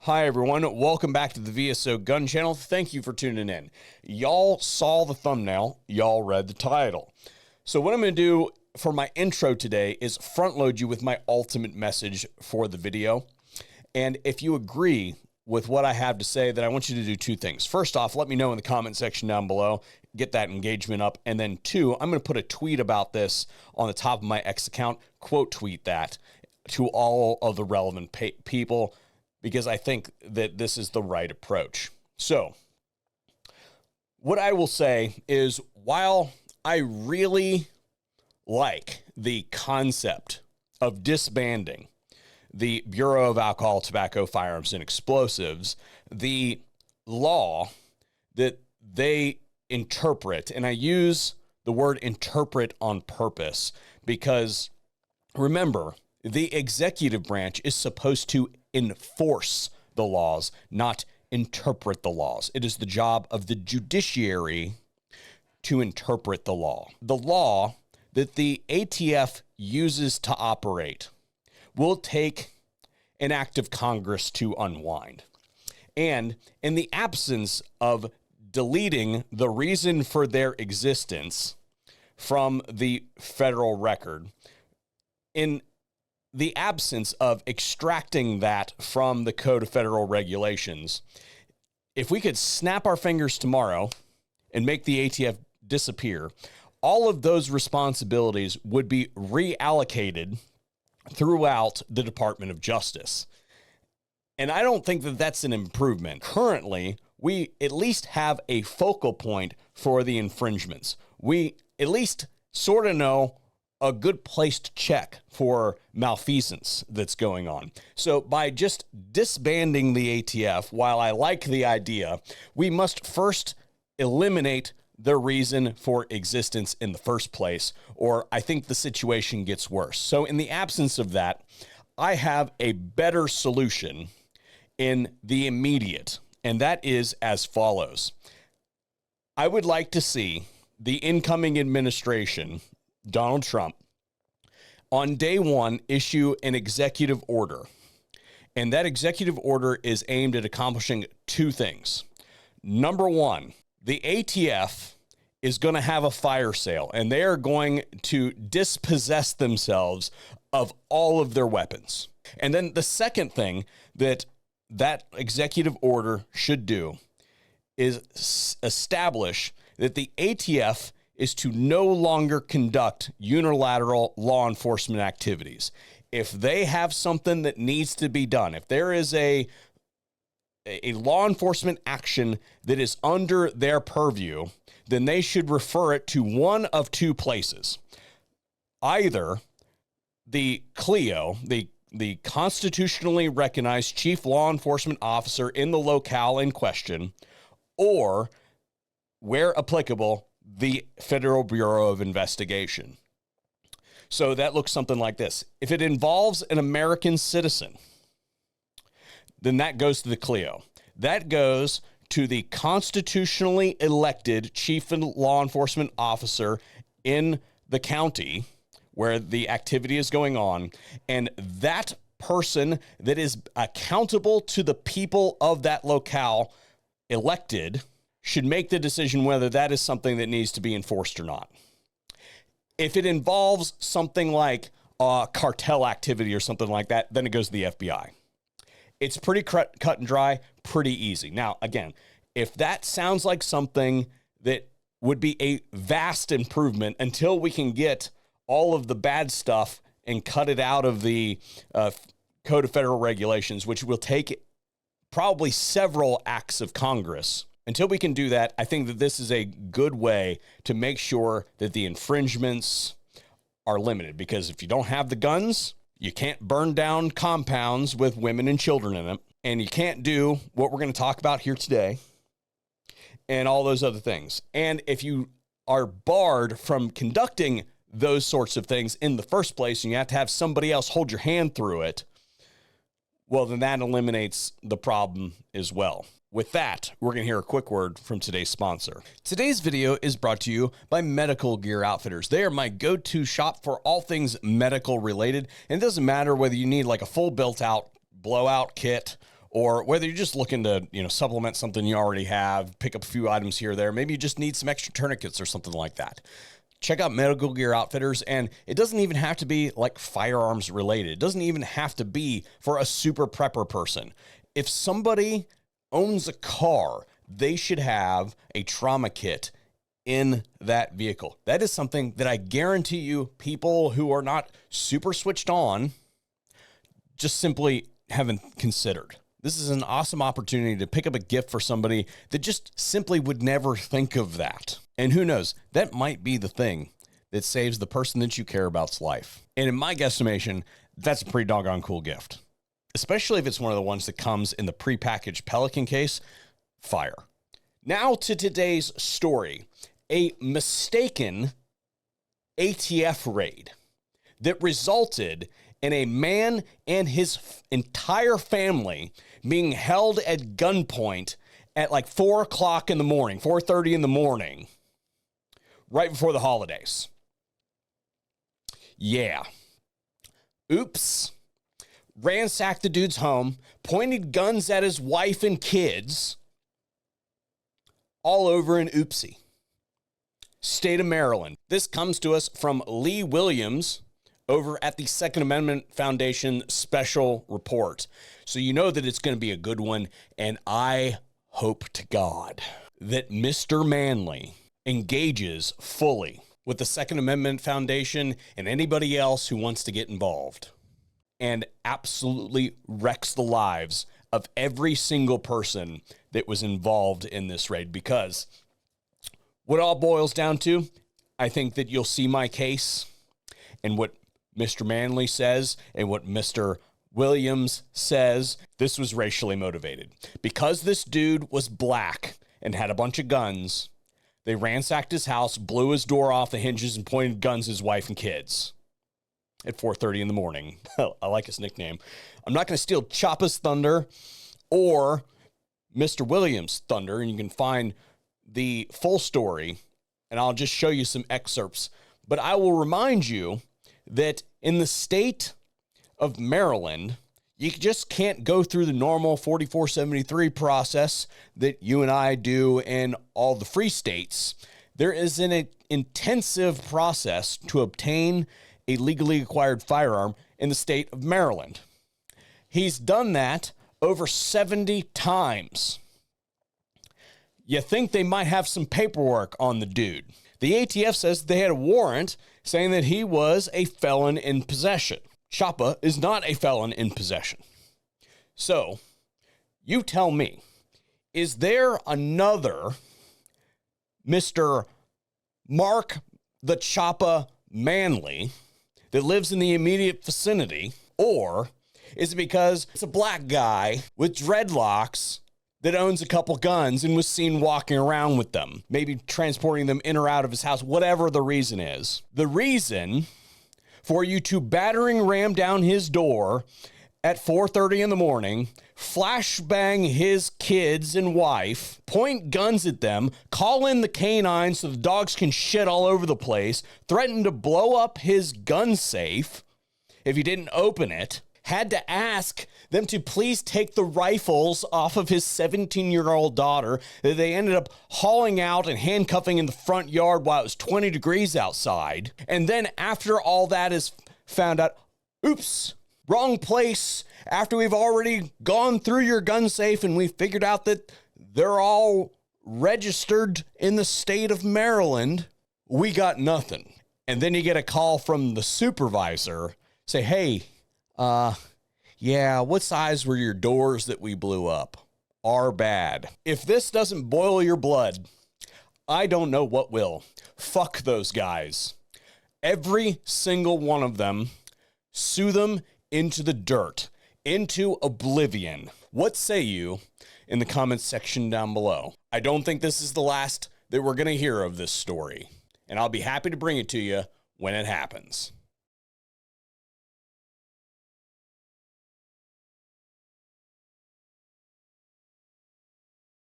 Hi everyone, welcome back to the VSO Gun Channel. Thank you for tuning in. Y'all saw the thumbnail, y'all read the title. So what I'm going to do for my intro today is front load you with my ultimate message for the video. And if you agree with what I have to say, then I want you to do two things. First off, let me know in the comment section down below, get that engagement up. And then two, I'm going to put a tweet about this on the top of my X account, quote tweet that to all of the relevant people, because I think that this is the right approach. So what I will say is, while I really like the concept of disbanding the Bureau of Alcohol, Tobacco, Firearms, and Explosives, the law that they interpret, and I use the word interpret on purpose because, remember, the executive branch is supposed to enforce the laws, not interpret the laws. It is the job of the judiciary to interpret the law. The law that the ATF uses to operate will take an act of Congress to unwind. And in the absence of deleting the reason for their existence from the federal record, in the absence of extracting that from the Code of Federal Regulations, if we could snap our fingers tomorrow and make the ATF disappear, all of those responsibilities would be reallocated throughout the Department of Justice. And I don't think that that's an improvement. Currently, we at least have a focal point for the infringements. We at least sort of know a good place to check for malfeasance that's going on. So by just disbanding the ATF, while I like the idea, we must first eliminate the reason for existence in the first place, or I think the situation gets worse. So in the absence of that, I have a better solution in the immediate, and that is as follows. I would like to see the incoming administration, Donald Trump, on day one, issue an executive order. And that executive order is aimed at accomplishing two things. Number one, the ATF is going to have a fire sale, and they are going to dispossess themselves of all of their weapons. And then the second thing that that executive order should do is establish that the ATF is to no longer conduct unilateral law enforcement activities. If they have something that needs to be done, if there is a law enforcement action that is under their purview, then they should refer it to one of two places. Either the CLEO, the constitutionally recognized chief law enforcement officer in the locale in question, or, where applicable, the Federal Bureau of Investigation. So that looks something like this. If it involves an American citizen, then that goes to the CLEO. That goes to the constitutionally elected chief law enforcement officer in the county where the activity is going on, and that person that is accountable to the people of that locale elected should make the decision whether that is something that needs to be enforced or not. If it involves something like cartel activity or something like that, then it goes to the FBI. It's pretty cut and dry, pretty easy. Now, again, if that sounds like something that would be a vast improvement until we can get all of the bad stuff and cut it out of the Code of Federal Regulations, which will take probably several acts of Congress. Until we can do that, I think that this is a good way to make sure that the infringements are limited, because if you don't have the guns, you can't burn down compounds with women and children in them, and you can't do what we're going to talk about here today and all those other things. And if you are barred from conducting those sorts of things in the first place, and you have to have somebody else hold your hand through it, well, then that eliminates the problem as well. With that, we're going to hear a quick word from today's sponsor. Today's video is brought to you by Medical Gear Outfitters. They are my go-to shop for all things medical related. And it doesn't matter whether you need like a full built-out blowout kit or whether you're just looking to, supplement something you already have, pick up a few items here or there. Maybe you just need some extra tourniquets or something like that. Check out Medical Gear Outfitters, and it doesn't even have to be like firearms related. It doesn't even have to be for a super prepper person. If somebody owns a car, they should have a trauma kit in that vehicle. That is something that I guarantee you people who are not super switched on just simply haven't considered. This is an awesome opportunity to pick up a gift for somebody that just simply would never think of that. And who knows, that might be the thing that saves the person that you care about's life. And in my guesstimation, that's a pretty doggone cool gift, especially if it's one of the ones that comes in the prepackaged Pelican case. Fire. Now to today's story, a mistaken ATF raid that resulted in a man and his entire family being held at gunpoint at like 4 o'clock in the morning, 4:30 in the morning, right before the holidays. Yeah. Oops. Ransacked the dude's home, pointed guns at his wife and kids, all over in Oopsie. State of Maryland. This comes to us from Lee Williams over at the Second Amendment Foundation special report. So you know that it's going to be a good one, and I hope to God that Mr. Manley engages fully with the Second Amendment Foundation and anybody else who wants to get involved, and absolutely wrecks the lives of every single person that was involved in this raid. Because what it all boils down to, I think that you'll see my case and what Mr. Manley says and what Mr. Williams says. This was racially motivated. Because this dude was black and had a bunch of guns, they ransacked his house, blew his door off the hinges, and pointed guns at his wife and kids at 4:30 in the morning. I like his nickname. I'm not going to steal Choppa's thunder or Mr. Williams' thunder, and you can find the full story, and I'll just show you some excerpts. But I will remind you that in the state of Maryland, you just can't go through the normal 4473 process that you and I do in all the free states. There is an intensive process to obtain a legally acquired firearm in the state of Maryland. He's done that over 70 times. You think they might have some paperwork on the dude. The ATF says they had a warrant saying that he was a felon in possession. Choppa is not a felon in possession. So, you tell me, is there another Mr. Mark the Choppa Manley that lives in the immediate vicinity, or is it because it's a black guy with dreadlocks that owns a couple guns and was seen walking around with them, maybe transporting them in or out of his house, whatever the reason is? The reason for you to battering ram down his door at 4:30 in the morning, flashbang his kids and wife, point guns at them, call in the canines so the dogs can shit all over the place, threaten to blow up his gun safe if he didn't open it, had to ask them to please take the rifles off of his 17-year-old daughter that they ended up hauling out and handcuffing in the front yard while it was 20 degrees outside. And then after all that is found out, oops, wrong place. After we've already gone through your gun safe and we figured out that they're all registered in the state of Maryland, we got nothing. And then you get a call from the supervisor, say, hey, yeah, what size were your doors that we blew up? Are bad. If this doesn't boil your blood, I don't know what will. Fuck those guys. Every single one of them, sue them into the dirt, into oblivion. What say you in the comments section down below? I don't think this is the last that we're going to hear of this story, and I'll be happy to bring it to you when it happens.